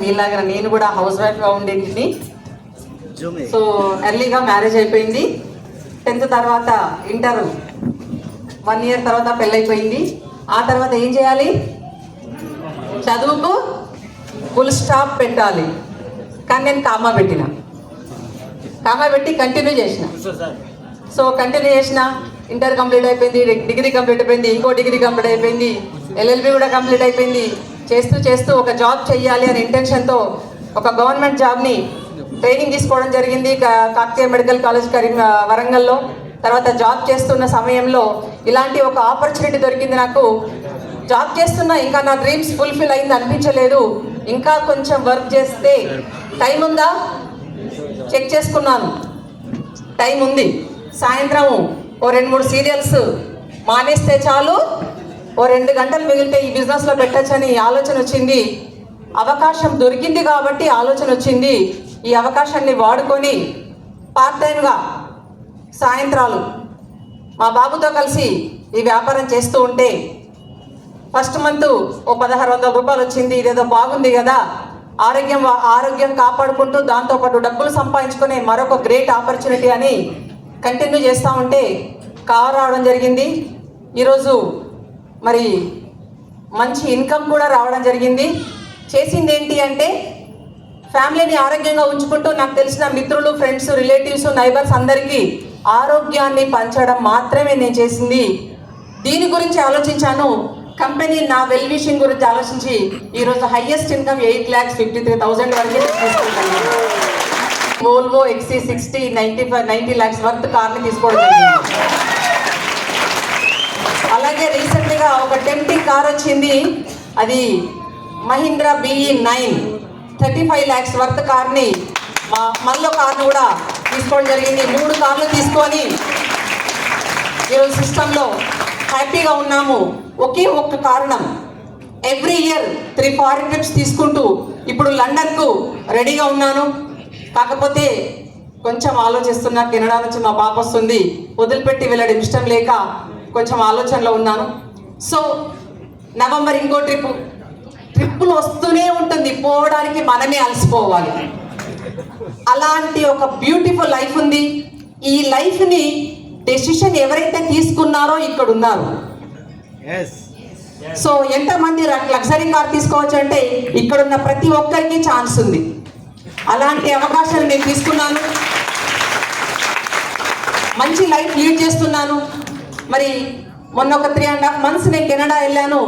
మీలాగా నేను కూడా హౌస్ వైఫ్గా ఉండేది. సో ఎర్లీగా మ్యారేజ్ అయిపోయింది. 10th తర్వాత ఇంటర్ 1 year తర్వాత పెళ్ళైపోయింది. ఆ తర్వాత ఏం చేయాలి? చదువుకు ఫుల్ స్టాప్ పెట్టాలి. కానీ నేను కామా పెట్టి కంటిన్యూ చేసిన. సో కంటిన్యూ చేసిన, ఇంటర్ కంప్లీట్ అయిపోయింది, డిగ్రీ కంప్లీట్ అయిపోయింది, ఇంకో డిగ్రీ కంప్లీట్ అయిపోయింది, ఎల్ఎల్బి కూడా కంప్లీట్ అయిపోయింది. చేస్తూ ఒక జాబ్ చెయ్యాలి అనే ఇంటెన్షన్తో ఒక గవర్నమెంట్ జాబ్ని ట్రైనింగ్ తీసుకోవడం జరిగింది కాకతీయ మెడికల్ కాలేజ్ వరంగల్లో. తర్వాత జాబ్ చేస్తున్న సమయంలో ఇలాంటి ఒక ఆపర్చునిటీ దొరికింది నాకు. జాబ్ చేస్తున్నా ఇంకా నా డ్రీమ్స్ ఫుల్ఫిల్ అయింది అనిపించలేదు. ఇంకా కొంచెం వర్క్ చేస్తే టైం ఉందా చెక్ చేసుకున్నాను, టైం ఉంది. సాయంత్రం ఓ 2-3 సీరియల్స్ మానేస్తే చాలు, ఓ 2 గంటలు మిగిలితే ఈ బిజినెస్లో పెట్టచ్చని ఆలోచన వచ్చింది. అవకాశం దొరికింది కాబట్టి ఆలోచన వచ్చింది. ఈ అవకాశాన్ని వాడుకొని పార్ట్ టైంగా సాయంత్రాలు మా బాబుతో కలిసి ఈ వ్యాపారం చేస్తూ ఉంటే ఫస్ట్ మంత్ ఓ 1600 రూపాయలు వచ్చింది. ఇదేదో బాగుంది కదా, ఆరోగ్యం కాపాడుకుంటూ దాంతోపాటు డబ్బులు సంపాదించుకునే మరొక గ్రేట్ ఆపర్చునిటీ అని కంటిన్యూ చేస్తూ ఉంటే కారు రావడం జరిగింది. ఈరోజు మరి మంచి ఇన్కమ్ కూడా రావడం జరిగింది. చేసింది ఏంటి అంటే ఫ్యామిలీని ఆరోగ్యంగా ఉంచుకుంటూ నాకు తెలిసిన మిత్రులు, ఫ్రెండ్స్, రిలేటివ్స్, నైబర్స్ అందరికీ ఆరోగ్యాన్ని పంచడం మాత్రమే నేను చేసింది. దీని గురించి ఆలోచించాను. కంపెనీ నా వెల్ విషింగ్ గురించి ఆలోచించి ఈరోజు హైయెస్ట్ ఇన్కమ్ 8,53,000 వరకే తీసుకుంటాను. వోల్వో XC60 90 lakhs వర్త్ కార్ని తీసుకోవడం జరిగింది. అలాగే రీసెంట్గా ఒక టెంప్టింగ్ కార్ వచ్చింది. అది మహీంద్రా BE9 35 lakhs వర్త్ కార్ని మళ్ళీ కార్ను కూడా తీసుకోవడం జరిగింది. 3 కార్లు తీసుకొని ఈరోజు సిస్టంలో హ్యాపీగా ఉన్నాము. ఒకే ఒక్క కారణం, ఎవ్రీ ఇయర్ 3 foreign trips తీసుకుంటూ ఇప్పుడు లండన్కు రెడీగా ఉన్నాను. కాకపోతే కొంచెం ఆలోచిస్తున్నా, కెనడా నుంచి మా పాప వస్తుంది, వదిలిపెట్టి వెళ్ళడం ఇష్టం లేక కొంచెం ఆలోచనలో ఉన్నాను. సో నవంబర్ ఇంకో ట్రిప్పులు వస్తూనే ఉంటుంది, పోవడానికి మనమే అలసిపోవాలి. అలాంటి ఒక బ్యూటిఫుల్ లైఫ్ ఉంది. ఈ లైఫ్ని డెసిషన్ ఎవరైతే తీసుకున్నారో ఇక్కడ ఉన్నారు. సో ఎంతమంది లగ్జరీ కార్ తీసుకోవచ్చు అంటే ఇక్కడున్న ప్రతి ఒక్కరికి ఛాన్స్ ఉంది. అలాంటి అవకాశాలు నేను తీసుకున్నాను. మంచి లైఫ్ లీడ్ చేస్తున్నాను. మరి మొన్న ఒక 3.5 months నేను కెనడా వెళ్ళాను.